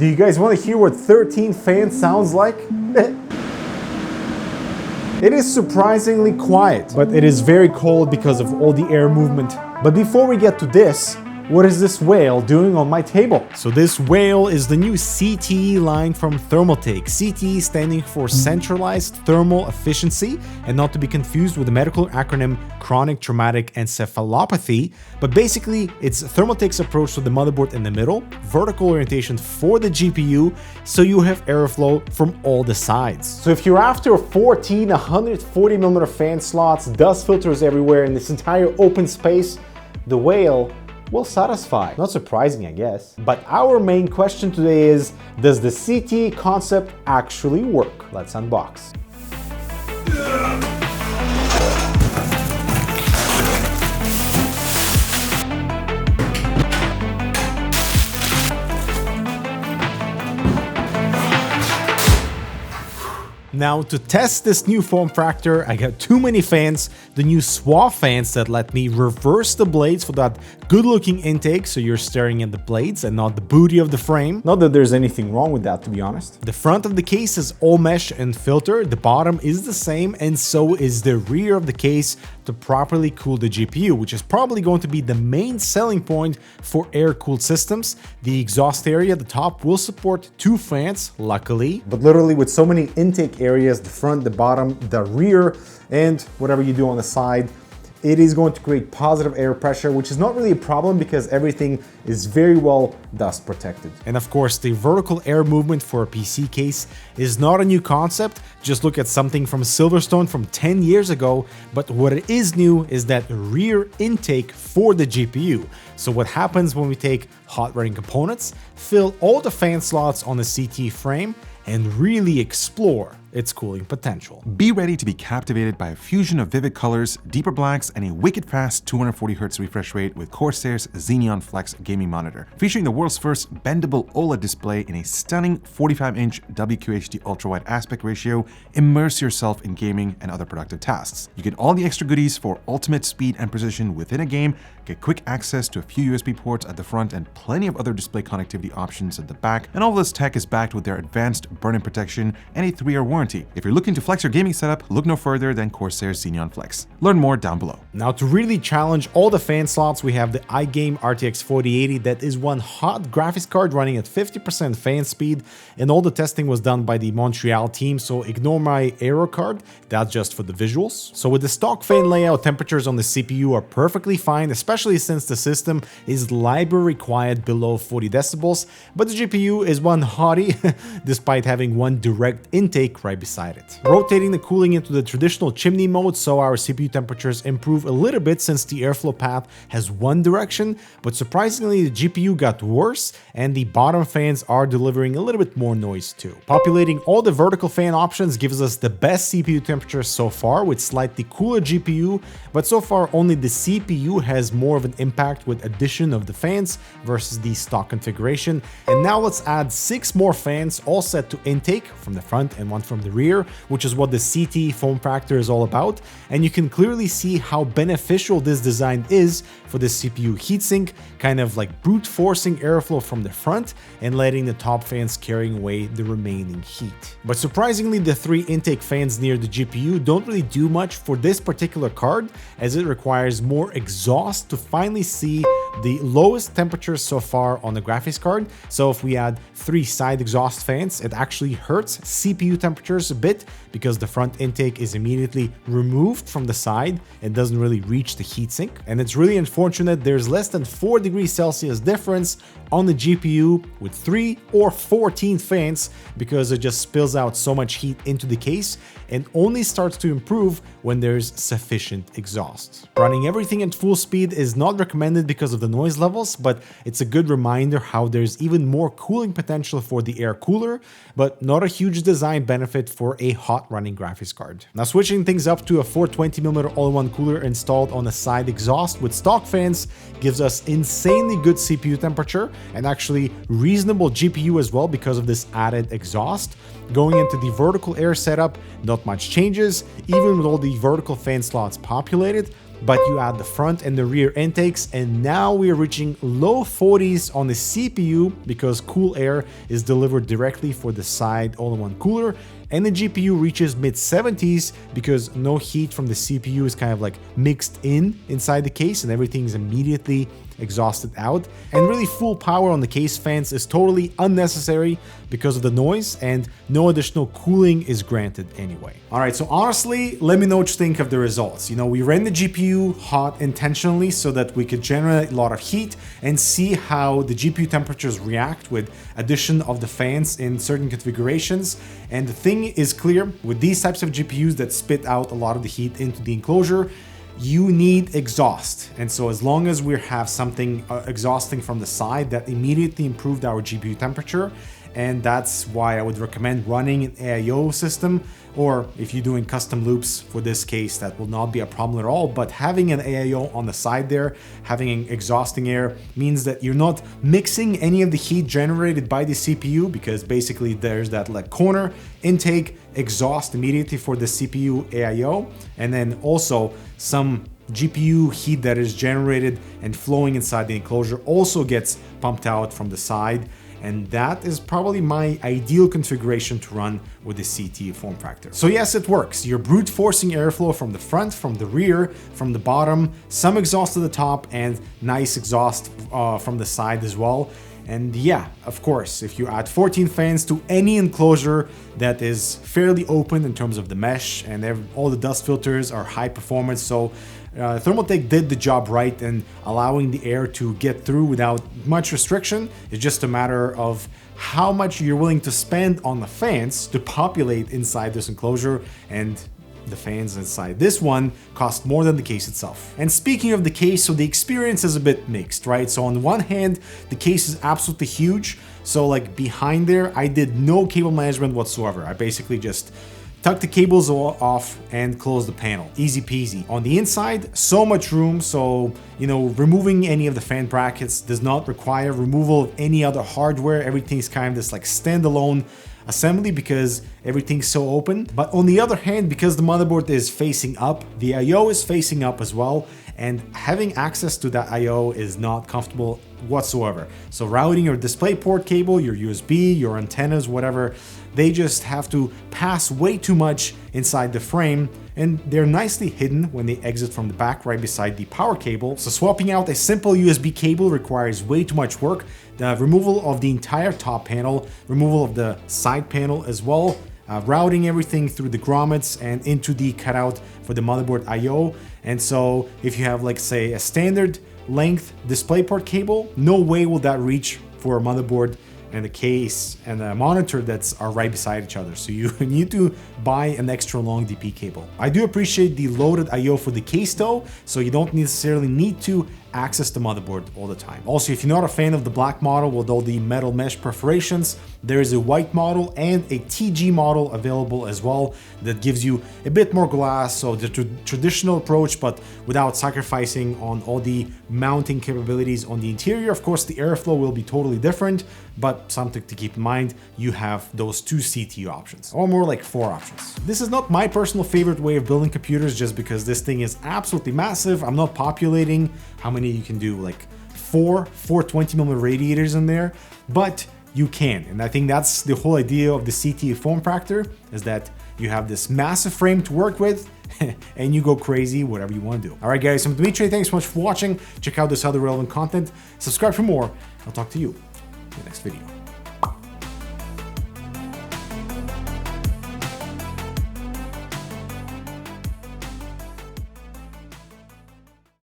Do you guys want to hear what 13 fans sounds like? It is surprisingly quiet, but it is very cold because of all the air movement. But before we get to this, what is this whale doing on my table? So this whale is the new CTE line from Thermaltake. CTE standing for Centralized Thermal Efficiency, and not to be confused with the medical acronym Chronic Traumatic Encephalopathy. But basically, it's Thermaltake's approach to the motherboard in the middle, vertical orientation for the GPU, so you have airflow from all the sides. So if you're after 14 140mm fan slots, dust filters everywhere in this entire open space, the whale will satisfy. Not surprising, I guess. But our main question today is, does the CTE concept actually work? Let's unbox. Now, to test this new form factor, I got too many fans, the new SWA fans that let me reverse the blades for that good-looking intake, so you're staring at the blades and not the booty of the frame. Not that there's anything wrong with that, to be honest. The front of the case is all mesh and filter, the bottom is the same, and so is the rear of the case to properly cool the GPU, which is probably going to be the main selling point for air-cooled systems. The exhaust area at the top will support 2 fans, luckily. But literally with so many intake areas, the front, the bottom, the rear, and whatever you do on the side, it is going to create positive air pressure, which is not really a problem because everything is very well dust protected. And of course, the vertical air movement for a PC case is not a new concept. Just look at something from Silverstone from 10 years ago. But what it is new is that rear intake for the GPU. So what happens when we take hot running components, fill all the fan slots on the CT frame, and really explore its cooling potential. Be ready to be captivated by a fusion of vivid colors, deeper blacks, and a wicked fast 240Hz refresh rate with Corsair's Xeneon Flex gaming monitor, featuring the world's first bendable OLED display in a stunning 45-inch WQHD ultra-wide aspect ratio. Immerse yourself in gaming and other productive tasks. You get all the extra goodies for ultimate speed and precision within a game, get quick access to a few USB ports at the front and plenty of other display connectivity options at the back, and all this tech is backed with their advanced burn-in protection and a 3-year warranty. If you're looking to flex your gaming setup, look no further than Corsair's Xeneon Flex. Learn more down below. Now, to really challenge all the fan slots, we have the iGame RTX 4080. That is one hot graphics card running at 50% fan speed, and all the testing was done by the Montreal team, so ignore my Aero card, that's just for the visuals. So with the stock fan layout, temperatures on the CPU are perfectly fine, especially since the system is library quiet below 40 decibels, but the GPU is one hottie, despite having one direct intake right beside it. Rotating the cooling into the traditional chimney mode, so our CPU temperatures improve a little bit since the airflow path has one direction, but surprisingly the GPU got worse and the bottom fans are delivering a little bit more noise too. Populating all the vertical fan options gives us the best CPU temperature so far with slightly cooler GPU, but so far only the CPU has more of an impact with addition of the fans versus the stock configuration. And now let's add 6 more fans, all set to intake from the front and one from the rear, which is what the CT form factor is all about. And you can clearly see how beneficial this design is for the CPU heatsink, kind of like brute forcing airflow from the front and letting the top fans carrying away the remaining heat. But surprisingly, the 3 intake fans near the GPU don't really do much for this particular card, as it requires more exhaust to finally see the lowest temperatures so far on the graphics card. So if we add 3 side exhaust fans, it actually hurts CPU temperatures a bit because the front intake is immediately removed from the side and doesn't really reach the heatsink. And it's really unfortunate there's less than 4 degrees Celsius difference on the GPU with 3 or 14 fans because it just spills out so much heat into the case and only starts to improve when there's sufficient exhaust. Running everything at full speed is not recommended because of the noise levels, but it's a good reminder how there's even more cooling potential for the air cooler, but not a huge design benefit for a hot running graphics card. Now, switching things up to a 420mm all-in-one cooler installed on a side exhaust with stock fans gives us insanely good CPU temperature and actually reasonable GPU as well because of this added exhaust. Going into the vertical air setup, not much changes, even with all the vertical fan slots populated. but you add the front and the rear intakes, and now we are reaching low 40s on the CPU because cool air is delivered directly for the side all-in-one cooler, and the GPU reaches mid-70s because no heat from the CPU is kind of like mixed inside the case, and everything is immediately exhausted out. And really, full power on the case fans is totally unnecessary because of the noise, and no additional cooling is granted anyway. Alright, so honestly, let me know what you think of the results. You know, we ran the GPU hot intentionally so that we could generate a lot of heat and see how the GPU temperatures react with addition of the fans in certain configurations. And the thing is clear, with these types of GPUs that spit out a lot of the heat into the enclosure, you need exhaust. And so as long as we have something exhausting from the side, that immediately improved our GPU temperature. And that's why I would recommend running an AIO system, or if you're doing custom loops for this case, that will not be a problem at all. But having an AIO on the side there, having exhausting air, means that you're not mixing any of the heat generated by the CPU, because basically there's that like corner intake exhaust immediately for the CPU AIO, and then also some GPU heat that is generated and flowing inside the enclosure also gets pumped out from the side. And that is probably my ideal configuration to run with the CT form factor. So yes, it works. You're brute forcing airflow from the front, from the rear, from the bottom, some exhaust at the top, and nice exhaust from the side as well. And yeah, of course, if you add 14 fans to any enclosure that is fairly open in terms of the mesh, and all the dust filters are high performance, so Thermaltake did the job right in allowing the air to get through without much restriction. It's just a matter of how much you're willing to spend on the fans to populate inside this enclosure, and the fans inside this one cost more than the case itself. And speaking of the case, so the experience is a bit mixed, right? So on the one hand, the case is absolutely huge. So like behind there, I did no cable management whatsoever. I basically just tuck the cables off and close the panel. Easy peasy. On the inside, so much room, so, you know, removing any of the fan brackets does not require removal of any other hardware. Everything's kind of this like standalone assembly because everything's so open. But on the other hand, because the motherboard is facing up, the I/O is facing up as well, and having access to that I/O is not comfortable whatsoever. So routing your DisplayPort cable, your USB, your antennas, whatever, they just have to pass way too much inside the frame, and they're nicely hidden when they exit from the back right beside the power cable. So swapping out a simple USB cable requires way too much work. The removal of the entire top panel, removal of the side panel as well, routing everything through the grommets and into the cutout for the motherboard I/O. And so if you have, like, say, a standard length DisplayPort cable, no way will that reach for a motherboard and the case and the monitor are right beside each other. So you need to buy an extra long DP cable. I do appreciate the loaded I/O for the case though, so you don't necessarily need to access the motherboard all the time. Also, if you're not a fan of the black model with all the metal mesh perforations, there is a white model and a TG model available as well that gives you a bit more glass, so the traditional approach, but without sacrificing on all the mounting capabilities on the interior. Of course, the airflow will be totally different, but something to keep in mind, you have those 2 CPU options, or more like 4 options. This is not my personal favorite way of building computers, just because this thing is absolutely massive. I'm not populating how many you can do, like 4 20mm radiators in there, but you can. And I think that's the whole idea of the CT form factor, is that you have this massive frame to work with and you go crazy whatever you want to do. All right, guys, I'm Dmitry. Thanks so much for watching. Check out this other relevant content. Subscribe for more. I'll talk to you in the next video.